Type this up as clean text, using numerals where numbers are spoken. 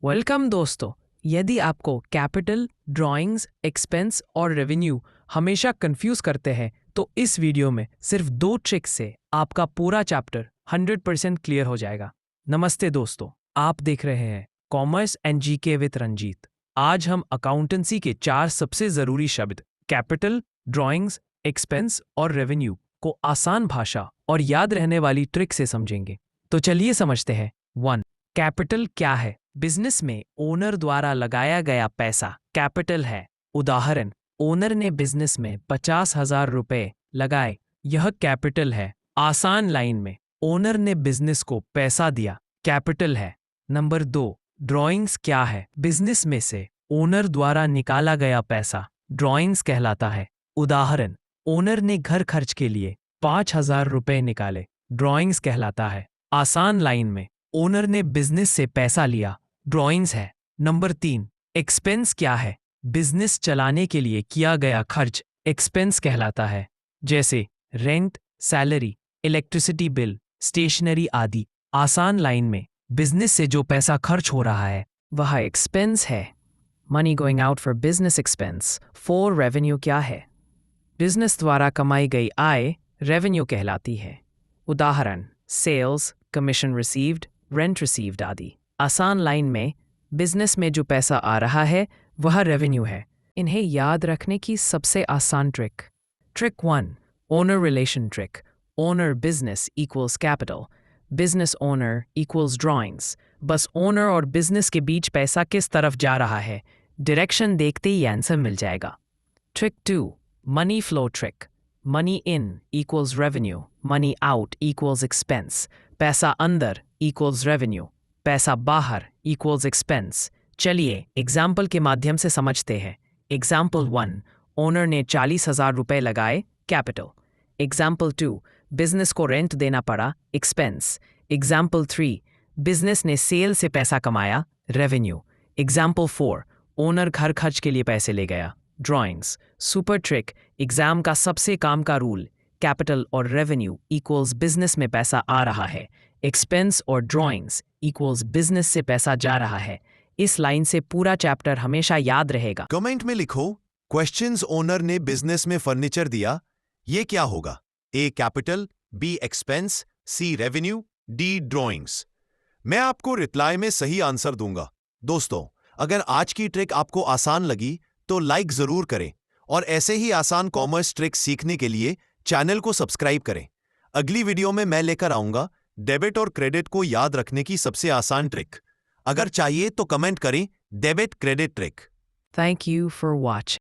Welcome दोस्तों। यदि आपको कैपिटल, ड्राइंग्स, एक्सपेंस और रेवेन्यू हमेशा कंफ्यूज करते हैं तो इस वीडियो में सिर्फ 2 ट्रिक्स से आपका पूरा चैप्टर 100% क्लियर हो जाएगा। नमस्ते दोस्तों, आप देख रहे हैं commerce and GK with Ranjeet. आज हम अकाउंटेंसी के 4 सबसे जरूरी शब्द कैपिटल, ड्राइंग्स, एक्सपेंस और रेवेन्यू को आसान भाषा और याद रहने वाली ट्रिक से समझेंगे। तो चलिए समझते हैं। 1. कैपिटल क्या है? बिजनेस में ओनर द्वारा लगाया गया पैसा कैपिटल है। उदाहरण, ओनर ने बिजनेस में 50,000 रुपए लगाए, यह कैपिटल है। आसान लाइन में, ओनर ने बिजनेस को पैसा दिया, कैपिटल है। नंबर 2, ड्राइंग्स क्या है? बिजनेस में से ओनर द्वारा निकाला गया पैसा ड्राइंग्स कहलाता है। उदाहरण, ओनर ने घर खर्च के लिए 5,000 रुपए निकाले, ड्राइंग्स कहलाता है। आसान लाइन में, ओनर ने बिजनेस से पैसा लिया, ड्राइंग्स है। नंबर 3, एक्सपेंस क्या है? बिजनेस चलाने के लिए किया गया खर्च एक्सपेंस कहलाता है, जैसे rent, salary, electricity bill, stationery आदि। आसान लाइन में, बिजनेस से जो पैसा खर्च हो रहा है वह एक्सपेंस है। Money going out for business expense. 4, revenue क्या है? बिजनेस द्वारा कमाई गई आय रेवेन्यू कहलाती है। उदाहरण, sales, commission received, rent received आदि। आसान लाइन में, बिजनेस में जो पैसा आ रहा है वह रेवेन्यू है। इन्हें याद रखने की सबसे आसान trick. Trick 1, owner relation trick. Owner business equals capital, business owner equals drawings. बस ओनर और बिजनेस के बीच पैसा किस तरफ जा रहा है, डायरेक्शन देखते ही आंसर मिल जाएगा। Trick 2, money flow trick. Money in equals revenue, money out equals expense. पैसा अंदर इक्वल्स रेवेन्यू, पैसा बाहर इक्वल्स एक्सपेंस। चलिए एग्जाम्पल के माध्यम से समझते हैं। एग्जाम्पल 1, ओनर ने 40,000 रुपए लगाए, कैपिटल। एग्जाम्पल 2, बिजनेस को रेंट देना पड़ा, एक्सपेंस। एग्जाम्पल 3, बिजनेस ने सेल से पैसा कमाया, रेवेन्यू। एग्जाम्पल 4, ओनर घर खर्च के लिए पैसे ले गया, ड्राइंग्स। सुपर ट्रिक, एग्जाम का सबसे काम का रूल, कैपिटल और रेवेन्यू इक्वल्स बिजनेस में पैसा आ रहा है, एक्सपेंस और ड्राइंग्स इक्वल्स बिजनेस से पैसा जा रहा है। इस लाइन से पूरा चैप्टर हमेशा याद रहेगा। कमेंट में लिखो, क्वेश्चंस ओनर ने बिजनेस में फर्नीचर दिया, ये क्या होगा? ए कैपिटल, बी एक्सपेंस, सी रेवेन्यू, डी ड्राइंग्स। मैं आपको रिप्लाई में सही आंसर दूंगा। दोस्तों, अगर आज की ट्रिक आपको आसान लगी तो लाइक जरूर करें और ऐसे ही आसान कॉमर्स ट्रिक्स सीखने के लिए चैनल को सब्सक्राइब करें। अगली वीडियो में मैं लेकर आऊंगा डेबिट और क्रेडिट को याद रखने की सबसे आसान ट्रिक। अगर चाहिए तो कमेंट करें debit credit trick. Thank you for watching.